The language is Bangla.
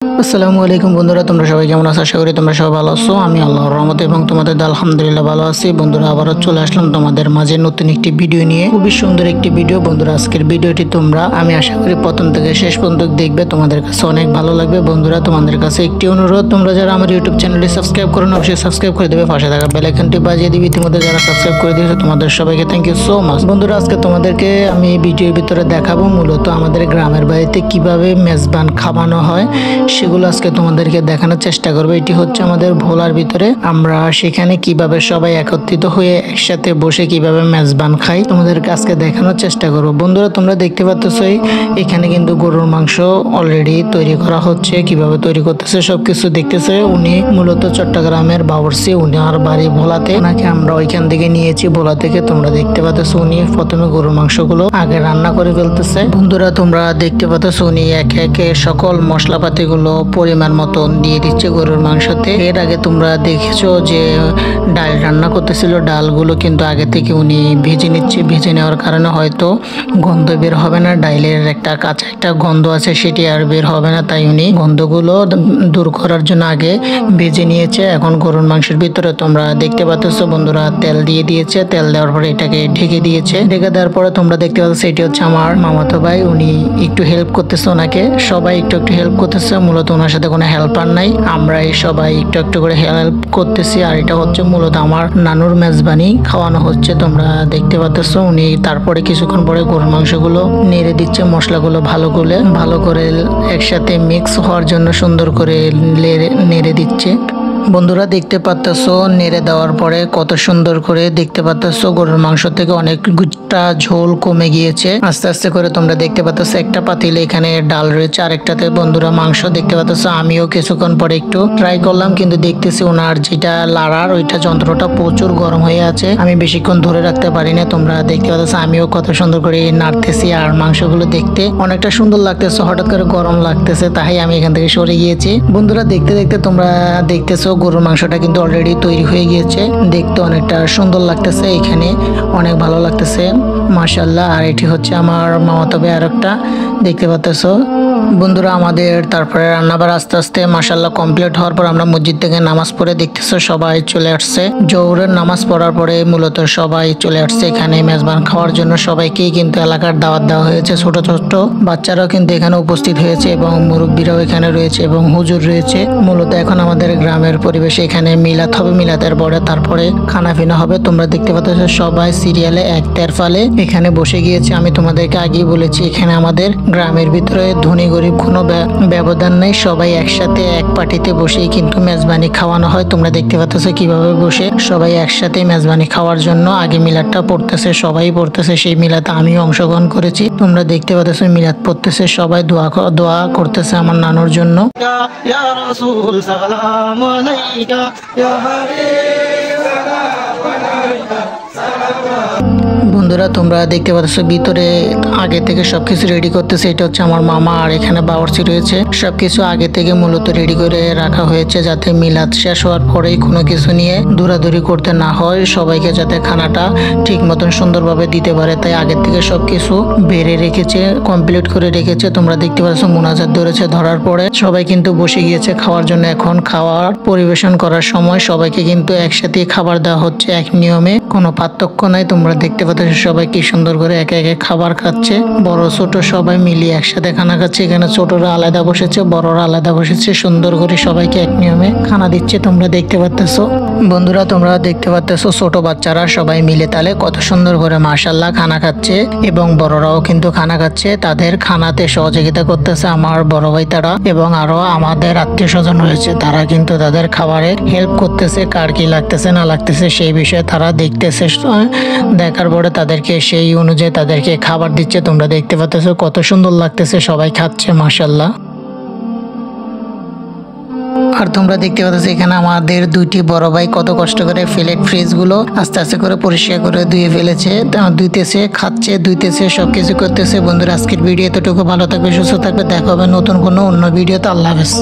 আসসালামু আলাইকুম বন্ধুরা, তোমরা সবাই কেমন আছো? আশা করি তোমরা সবাই ভালো আছো। আমি আল্লাহর রহমতে এবং তোমাদের আলহামদুলিল্লাহ ভালো আছি। বন্ধুরা, আবারও চলে আসলাম তোমাদের মাঝে নতুন একটি ভিডিও নিয়ে। খুবই সুন্দর একটি ভিডিও বন্ধুরা। আজকের ভিডিওটি তোমরা আমি আশা করি প্রথম থেকে শেষ পর্যন্ত দেখবে, তোমাদের কাছে অনেক ভালো লাগবে। বন্ধুরা, তোমাদের কাছে একটি অনুরোধ, তোমরা যারা আমার ইউটিউব চ্যানেলটি সাবস্ক্রাইব করো না, অবশ্যই সাবস্ক্রাইব করে দেবে, পাশে থাকা বেল আইকনটি বাজিয়ে দিবে। ইতিমধ্যে যারা সাবস্ক্রাইব করে দিয়েছে তোমাদের সবাইকে থ্যাংক ইউ সো মাচ। বন্ধুরা, আজকে তোমাদেরকে আমি এই ভিডিওর ভিতরে দেখাবো মূলত আমাদের গ্রামের বাড়িতে কিভাবে মেজবান খাওয়ানো হয়, সেগুলো আজকে তোমাদেরকে দেখানোর চেষ্টা করবো। এটি হচ্ছে আমাদের ভোলার ভিতরে, আমরা সেখানে কিভাবে সবাই একত্রিত হয়ে একসাথে বসে কিভাবে মেজবান খাই তোমাদেরকে আজকে দেখানোর চেষ্টা করবো। বন্ধুরা, তোমরা দেখতে পাচ্ছই এখানে কিন্তু গরুর মাংস অলরেডি তৈরি করা হচ্ছে। কিভাবে তৈরি করতেছে সবকিছু দেখতেছে। উনি মূলত চট্টগ্রামের বাবরসি, উনার বাড়ি ভোলাতে। ওনাকে আমরা ওইখান থেকে নিয়েছি, ভোলা থেকে। তোমরা দেখতে পাচ্ছ উনি প্রথমে গরুর মাংসগুলো আগে রান্না করে ফেলতেছে। বন্ধুরা, তোমরা দেখতে পাচ্ছ উনি একে একে সকল মশলাপাতি গুলো পরিমাণ মতন দিয়ে দিচ্ছে গরুর মাংসতে। এর আগে তোমরা দেখেছো যে ডাল রান্না করতেছিল, ডালগুলো কিন্তু আগে থেকে উনি ভেজে নিচ্ছে। ভেজে নেওয়ার কারণে হয়তো গন্ধ বের হবে না, ডাইলের একটা কাঁচা একটা গন্ধ আছে সেটি আর বের হবে না, তাই উনি গন্ধগুলো দূর করার জন্য আগে ভেজে নিয়েছে। এখন গরুর মাংসের ভিতরে তোমরা দেখতে পাচ্ছ বন্ধুরা তেল দিয়ে দিয়েছে। তেল দেওয়ার পরে এটাকে ঢেকে দিয়েছে। ঢেকে দেওয়ার পরে তোমরা দেখতে পাচ্ছ এটি হচ্ছে আমার মামাতো ভাই, উনি একটু হেল্প করতেছে ওনাকে। সবাই একটু একটু হেল্প করতেছে, মূলত ওনার সাথে কোনো হেল্পার নাই, আমরাই সবাই একটু একটু করে হেল্প করতেছি। আর এটা হচ্ছে মূলত আমার নানুর মেজবানি খাওয়ানো হচ্ছে। তোমরা দেখতে পাচ্ছ উনি তারপরে কিছুক্ষণ পরে গরুর মাংসগুলো নেড়ে দিচ্ছে, মশলাগুলো ভালো করে একসাথে মিক্স হওয়ার জন্য সুন্দর করে নেড়ে দিচ্ছে। বন্ধুরা, দেখতে পাচ্ছ নেড়ে দেওয়ার পরে কত সুন্দর করে দেখতে পাচ্ছ গরুর মাংস থেকে অনেকটা ঝোল কমে গিয়েছে আস্তে আস্তে করে। তোমরা দেখতে পাচ্ছ একটা পাতিলে এখানে ডাল রয়েছে, আরেকটাতে বন্ধুরা মাংস দেখতে পাচ্ছ। আমিও কিছুক্ষণ পরে একটু ট্রাই করলাম, কিন্তু দেখতেছি ওনার যেটা লাড়ার ওইটা যন্ত্রটা প্রচুর গরম হয়ে আছে, আমি বেশিক্ষণ ধরে রাখতে পারি না। তোমরা দেখতে পাচ্ছ আমিও কত সুন্দর করে নাড়তেছি, আর মাংসগুলো দেখতে অনেকটা সুন্দর লাগতেছে। হঠাৎ করে গরম লাগতেছে, তাই আমি এখান থেকে সরে গিয়েছি। বন্ধুরা, দেখতে দেখতে তোমরা দেখতেছো গরুর মাংসটা কিন্তু অলরেডি তৈরি হয়ে গিয়েছে, দেখতে অনেকটা সুন্দর লাগতেছে, এখানে অনেক ভালো লাগতেছে মাশাআল্লাহ। আর এটি হচ্ছে আমার মামাতো ভাই আরেকটা, দেখতে পাচ্ছ বন্ধুরা। আমাদের তারপরে রান্নাবার আস্তে আস্তে মাশাআল্লাহ কমপ্লিট হওয়ার পর আমরা মসজিদ থেকে নামাজ পড়ে দেখতেছো সবাই চলে আসছে। জোহরের নামাজ পড়ার পরে মূলত সবাই চলে আসছে এখানে মেজবান খাওয়ার জন্য। সবাইকেই কিন্তু এলাকার দাওয়াত দেওয়া হয়েছে, ছোট ছোট বাচ্চারাও কিন্তু এখানে উপস্থিত হয়েছে এবং মুরব্বীরাও এখানে রয়েছে এবং হুজুর রয়েছে। মূলত এখন আমাদের গ্রামের পরিবেশে এখানে মিলাদ হবে, মিলাদের পরে তারপরে খানা পিনা হবে। তোমরা দেখতে পাচ্ছ সবাই সিরিয়ালে এক তেরফালে এখানে বসে গিয়েছে। আমি তোমাদেরকে আগেই বলেছি এখানে আমাদের গ্রামের ভিতরে ধনী গরিব কোনো ব্যবধান নেই, সবাই একসাথে এক পার্টিতে বসেই কিন্তু মেজবানি খাওয়ানো হয়। তোমরা দেখতে পাচ্ছ কিভাবে বসে সবাই একসাথে মেজবানি খাওয়ার জন্য আগে মিলাদটা পড়তেছে, সবাই পড়তেছে। সেই মিলাদে আমিও অংশগ্রহণ করেছি। তোমরা দেখতে পাচ্ছ মিলাদ পড়তেছে, সবাই দোয়া করতেছে আমার নানুর জন্য। বন্ধুরা, তোমরা দেখতে পাচ্ছ ভিতরে আগে থেকে সবকিছু রেডি করতেছে। এটা হচ্ছে আমার মামা, আর এখানে বাবরচি রয়েছে। সবকিছু আগে থেকে মূলত রেডি করে রাখা হয়েছে যাতে মিলাদ শেষ হওয়ার পরেই কোনো কিছু নিয়ে দৌড়াদৌড়ি করতে না হয়, সবাইকে যাতে খানাটা ঠিক মতন সুন্দরভাবে দিতে পারে, তাই আগে থেকে সবকিছু বেড়ে রেখেছে, কমপ্লিট করে রেখেছে। তোমরা দেখতে পাচ্ছ মুনাজাত ধরেছে, ধরার পরে সবাই কিন্তু বসে গিয়েছে খাওয়ার জন্য। এখন খাওয়ার পরিবেশন করার সময় সবাইকে কিন্তু একসাথে খাবার দেওয়া হচ্ছে, এক নিয়মে, কোনো পার্থক্য নাই। তোমরা দেখতে পাচ্ছ সবাই কি সুন্দর করে একে একে খাবার খাচ্ছে, বড় ছোট সবাই মিলিয়ে একসাথে খানা খাচ্ছে। এখানে ছোটরা আলাদা বসেছে, বড়রা আলাদা বসেছে, সুন্দর করে সবাইকে এক নিয়মে খানা দিচ্ছে। তোমরা দেখতে পাচ্ছ বন্ধুরা, তোমরা দেখতে পাচ্ছ ছোট বাচ্চারা সবাই মিলে তালে কত সুন্দর করে মাশাআল্লাহ খানা খাচ্ছে এবং বড়রাও কিন্তু খানা খাচ্ছে। তাদের খানাতে সহযোগিতা করতেছে আমার বড় ভাই তারা এবং আরো আমাদের আত্মীয় স্বজন রয়েছে, তারা কিন্তু তাদের খাবারে হেল্প করতেছে। কার কি লাগতেছে না লাগতেছে সেই বিষয়ে তারা দেখতেছে, দেখার পরে তাদেরকে সেই অনুযায়ী তাদেরকে খাবার দিচ্ছে। তোমরা দেখতে পাচ্ছ কত সুন্দর লাগতেছে, সবাই খাচ্ছে মাশাআল্লাহ। আর তোমরা দেখতে পাচ্ছ এখানে আমাদের দুইটি বড় ভাই কত কষ্ট করে প্লেট ফ্রিজ গুলো আস্তে আস্তে করে পরিষ্কার করে ধুয়ে ফেলেছে, ধুইতেছে, খাচ্ছে, ধুইতেছে, সবকিছু করতেছে। বন্ধুরা, আজকের ভিডিও এতটুকু। ভালো থাকবে, সুস্থ থাকবে, দেখা হবে নতুন কোনো অন্য ভিডিওতে। আল্লাহ হাফেজ।